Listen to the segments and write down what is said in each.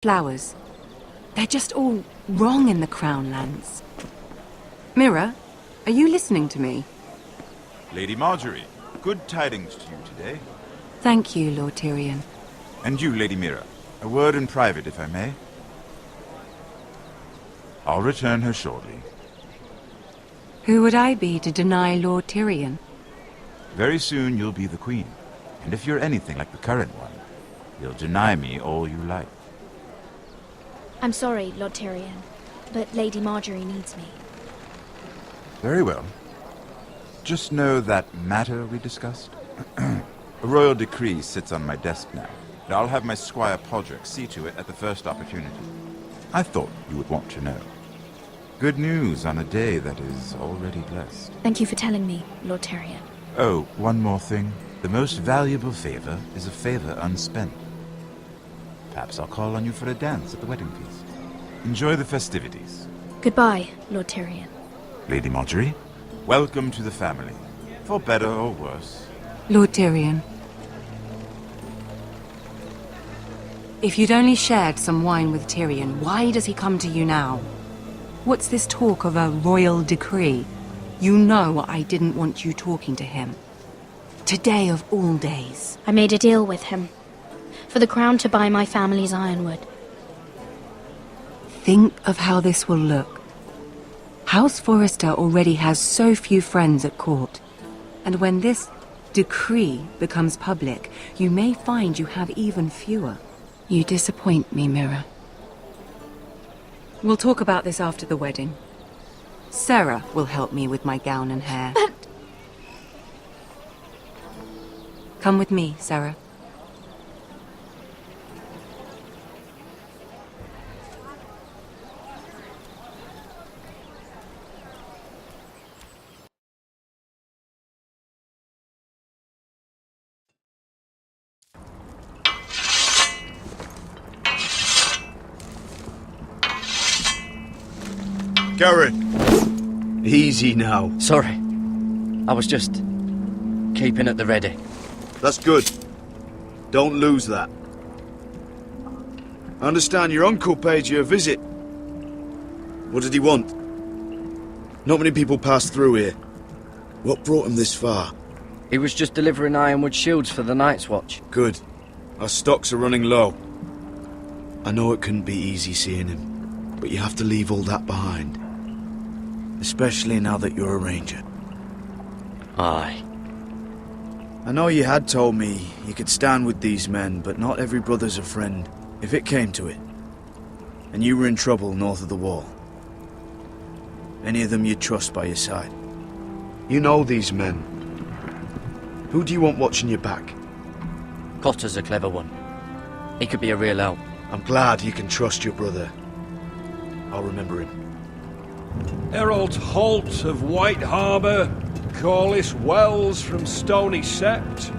flowers. They're just all wrong in the Crown lands. Mira, are you listening to me? Lady Marjorie, good tidings to you today. Thank you, Lord Tyrion. And you, Lady Mira. A word in private, if I may. I'll return her shortly. Who would I be to deny Lord Tyrion? Very soon you'll be the queen. And if you're anything like the current one, you'll deny me all you like. I'm sorry, Lord Tyrion, but Lady Marjorie needs me. Very well. Just know that matter we discussed? A royal decree sits on my desk now, and I'll have my squire Podrick see to it at the first opportunity. I thought you would want to know. Good news on a day that is already blessed. Thank you for telling me, Lord Tyrion. Oh, one more thing. The most valuable favor is a favor unspent. Perhaps I'll call on you for a dance at the wedding feast. Enjoy the festivities. Goodbye, Lord Tyrion. Lady Marjorie, welcome to the family. For better or worse. Lord Tyrion. If you'd only shared some wine with Tyrion, why does he come to you now? What's this talk of a royal decree? You know I didn't want you talking to him. Today of all days. I made a deal with him. For the crown to buy my family's ironwood. Think of how this will look. House Forrester already has so few friends at court. And when this decree becomes public, you may find you have even fewer. You disappoint me, Mira. We'll talk about this after the wedding. Sarah will help me with my gown and hair. But... Come with me, Sarah. Garrett! Easy now. Sorry. I was just keeping at the ready. That's good. Don't lose that. I understand your uncle paid you a visit. What did he want? Not many people pass through here. What brought him this far? He was just delivering ironwood shields for the Night's Watch. Good. Our stocks are running low. I know it couldn't be easy seeing him, but you have to leave all that behind. Especially now that you're a ranger. Aye. I know you had told me you could stand with these men, but not every brother's a friend, if it came to it. And you were in trouble north of the wall. Any of them you'd trust by your side. You know these men. Who do you want watching your back? Cotter's a clever one. He could be a real help. I'm glad you can trust your brother. I'll remember him. Errol Holt of White Harbour, Corliss Wells from Stony Sept.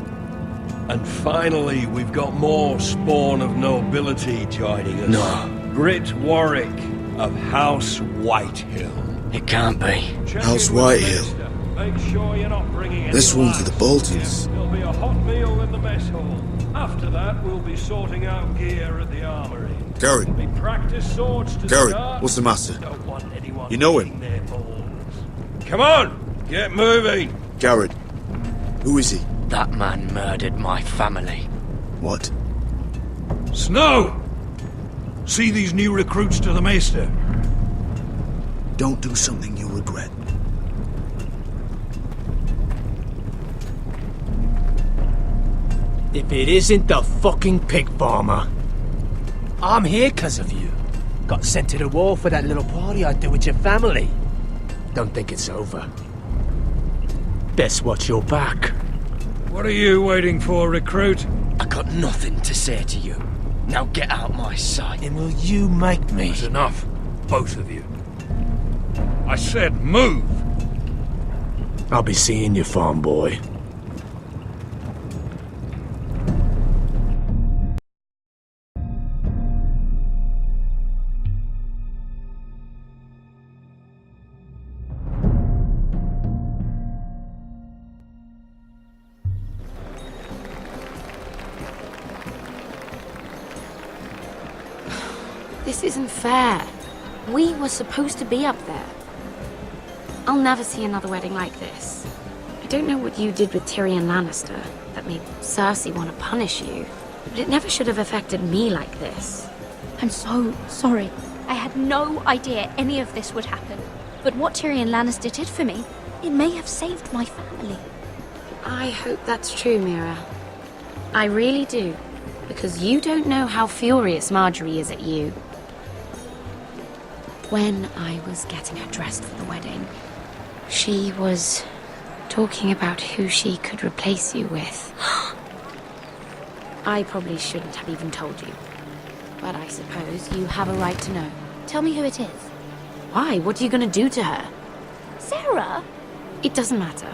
And finally, we've got more spawn of nobility joining us. No. Britt Warwick of House Whitehill. It can't be. House Whitehill. Make sure you're not bringing any This one's for the lads. Boltons. There'll be a hot meal in the mess hall. After that, we'll be sorting out gear at the armory. Garrett. There'll be practice swords to Garrett, start. what's the matter? Don't want anyone You know him? eating their balls. Come on, get moving. Garrett. Who is he? That man murdered my family. What? Snow! See these new recruits to the Maester? Don't do something you'll regret. If it isn't the fucking pig farmer. I'm here 'cause of you. Got sent to the wall for that little party I do with your family. Don't think it's over. Best watch your back. What are you waiting for, recruit? I got nothing to say to you. Now get out my sight. And will you make me? That's enough, both of you. I said move! I'll be seeing you, farm boy. This isn't fair. We were supposed to be up there. I'll never see another wedding like this. I don't know what you did with Tyrion Lannister that made Cersei want to punish you, but it never should have affected me like this. I'm so sorry. I had no idea any of this would happen. But what Tyrion Lannister did for me, it may have saved my family. I hope that's true, Mira. I really do. Because you don't know how furious Marjorie is at you. When I was getting her dressed for the wedding, she was talking about who she could replace you with. I probably shouldn't have even told you. But I suppose you have a right to know. Tell me who it is. Why? What are you going to do to her? Sarah? It doesn't matter.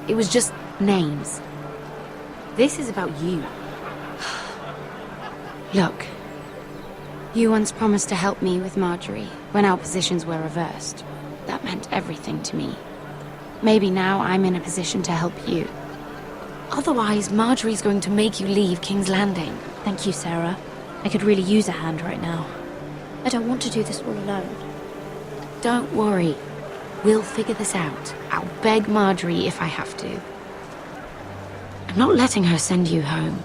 It was just names. This is about you. Look. You once promised to help me with Marjorie when our positions were reversed. That meant everything to me. Maybe now I'm in a position to help you. Otherwise, Marjorie's going to make you leave King's Landing. Thank you, Sarah. I could really use a hand right now. I don't want to do this all alone. Don't worry. We'll figure this out. I'll beg Marjorie if I have to. I'm not letting her send you home.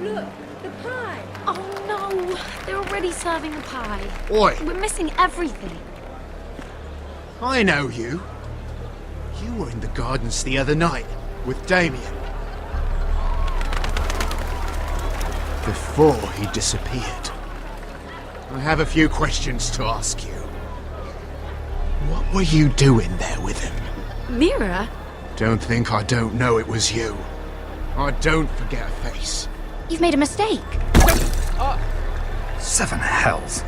Look, the pie! Oh no! They're already serving the pie. Oi, We're missing everything. I know you. You were in the gardens the other night with Damien. Before he disappeared. I have a few questions to ask you. What were you doing there with him? Mira? Don't think I don't know it was you. I don't forget a face. You've made a mistake. Seven hells.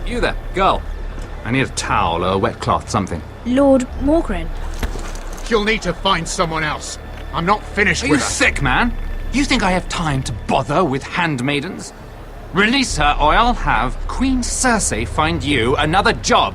You there, girl. I need a towel or a wet cloth, something. Lord Morgren. You'll need to find someone else. I'm not finished Are with you her. sick, man? You think I have time to bother with handmaidens? Release her, or I'll have Queen Cersei find you another job.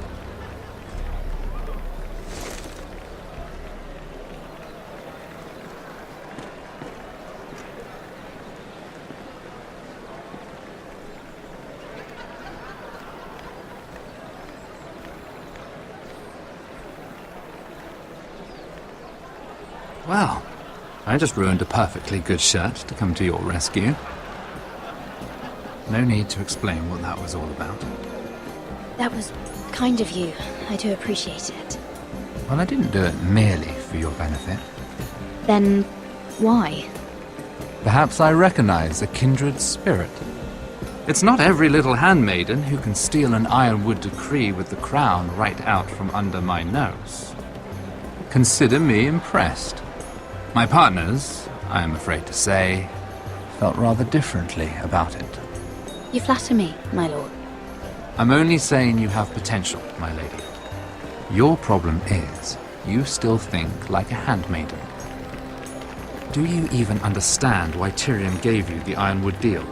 Well, I just ruined a perfectly good shirt to come to your rescue. No need to explain what that was all about. That was kind of you. I do appreciate it. Well, I didn't do it merely for your benefit. Then, why? Perhaps I recognize a kindred spirit. It's not every little handmaiden who can steal an ironwood decree with the crown right out from under my nose. Consider me impressed. My partners, I am afraid to say, felt rather differently about it. You flatter me, my lord. I'm only saying you have potential, my lady. Your problem is, you still think like a handmaiden. Do you even understand why Tyrion gave you the Ironwood deal?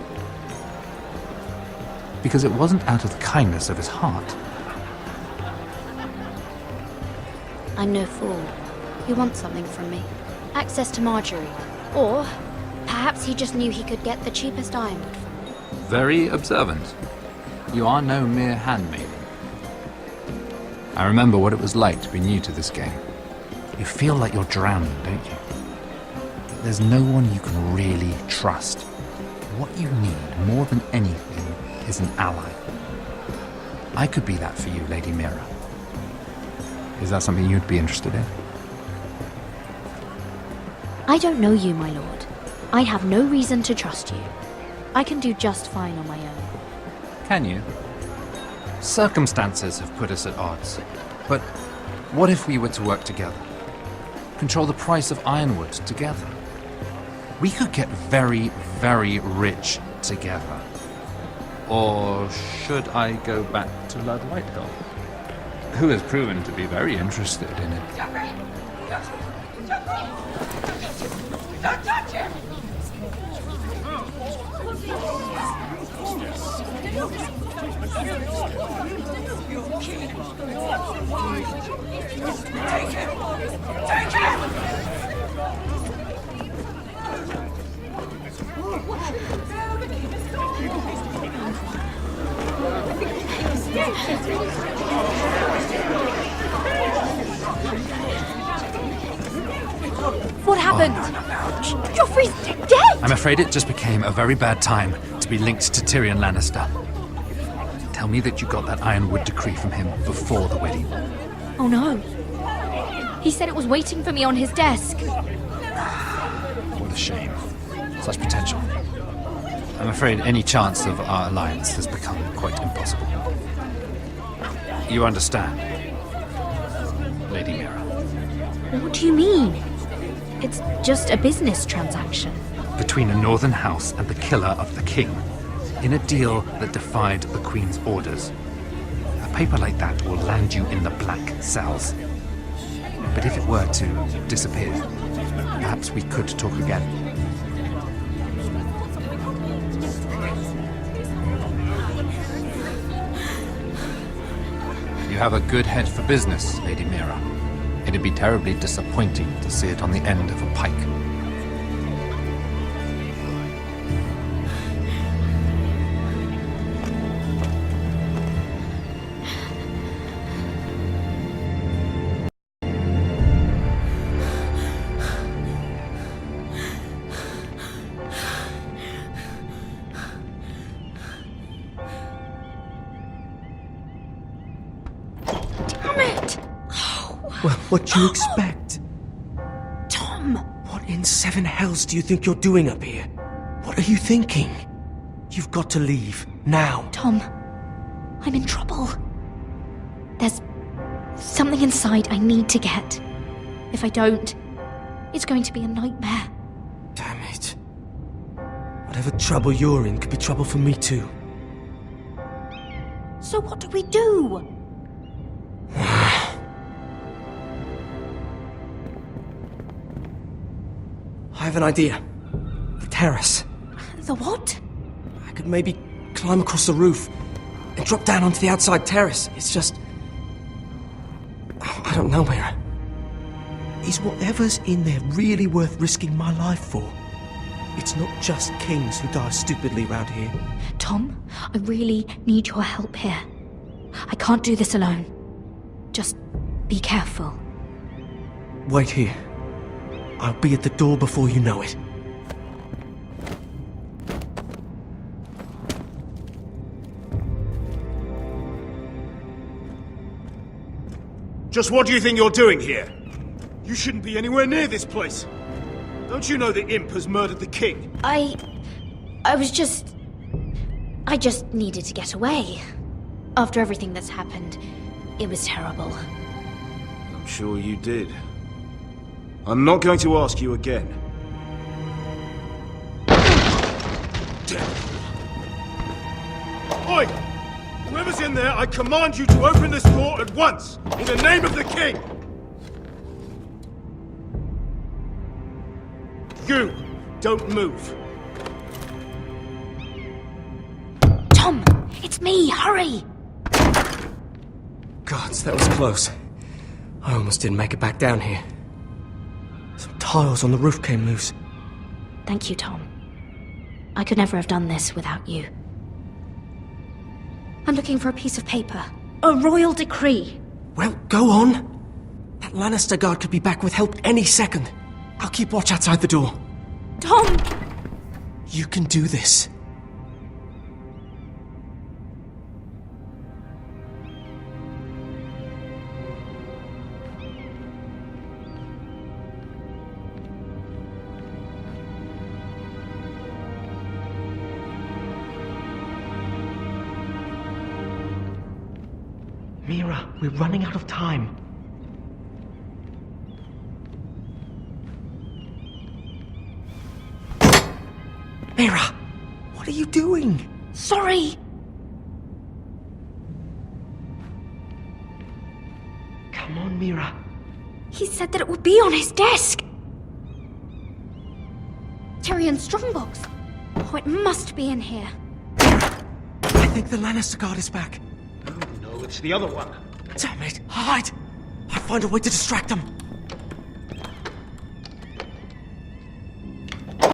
Because it wasn't out of the kindness of his heart. I'm no fool. He wants something from me. Access to Marjorie. Or, perhaps he just knew he could get the cheapest ironwood from me. Very observant. You are no mere handmaiden. I remember what it was like to be new to this game. You feel like you're drowning, don't you? There's no one you can really trust. What you need, more than anything, is an ally. I could be that for you, Lady Mira. Is that something you'd be interested in? I don't know you, my lord. I have no reason to trust you. I can do just fine on my own. Can you? Circumstances have put us at odds. But what if we were to work together? Control the price of ironwood together? We could get very, very rich together. Or should I go back to Lord Whitehill, who has proven to be very interested in it? Don't touch him! Take him! Take him! What happened? Joffrey's dead! I'm afraid it just became a very bad time to be linked to Tyrion Lannister. Tell me that you got that Ironwood decree from him before the wedding. Oh no. He said it was waiting for me on his desk. What a shame. Such potential. I'm afraid any chance of our alliance has become quite impossible. You understand, Lady Mira? What do you mean? It's just a business transaction. Between a northern house and the killer of the king, in a deal that defied the Queen's orders. A paper like that will land you in the black cells. But if it were to disappear, perhaps we could talk again. You have a good head for business, Lady Mira. It'd be terribly disappointing to see it on the end of a pike. Well, what do you expect? Tom! What in seven hells do you think you're doing up here? What are you thinking? You've got to leave, now. Tom, I'm in trouble. There's something inside I need to get. If I don't, it's going to be a nightmare. Damn it. Whatever trouble you're in could be trouble for me too. So what do we do? I have an idea. The terrace. The what? I could maybe climb across the roof and drop down onto the outside terrace. It's just... I don't know, Mira. Is whatever's in there really worth risking my life for? It's not just kings who die stupidly around here. Tom, I really need your help here. I can't do this alone. Just be careful. Wait here. I'll be at the door before you know it. Just what do you think you're doing here? You shouldn't be anywhere near this place. Don't you know the imp has murdered the king? I just needed to get away. After everything that's happened, it was terrible. I'm sure you did. I'm not going to ask you again. Oi! Whoever's in there, I command you to open this door at once! In the name of the king! You! Don't move! Tom! It's me! Hurry! Gods, that was close. I almost didn't make it back down here. Some tiles on the roof came loose. Thank you, Tom. I could never have done this without you. I'm looking for a piece of paper. A royal decree. Well, go on. That Lannister guard could be back with help any second. I'll keep watch outside the door. Tom! You can do this. Mira, we're running out of time. Mira, what are you doing? Sorry! Come on, Mira. He said that it would be on his desk! Tyrion's strongbox. Oh, it must be in here. I think the Lannister guard is back. No, it's the other one. Damn it! Hide! I'll find a way to distract them.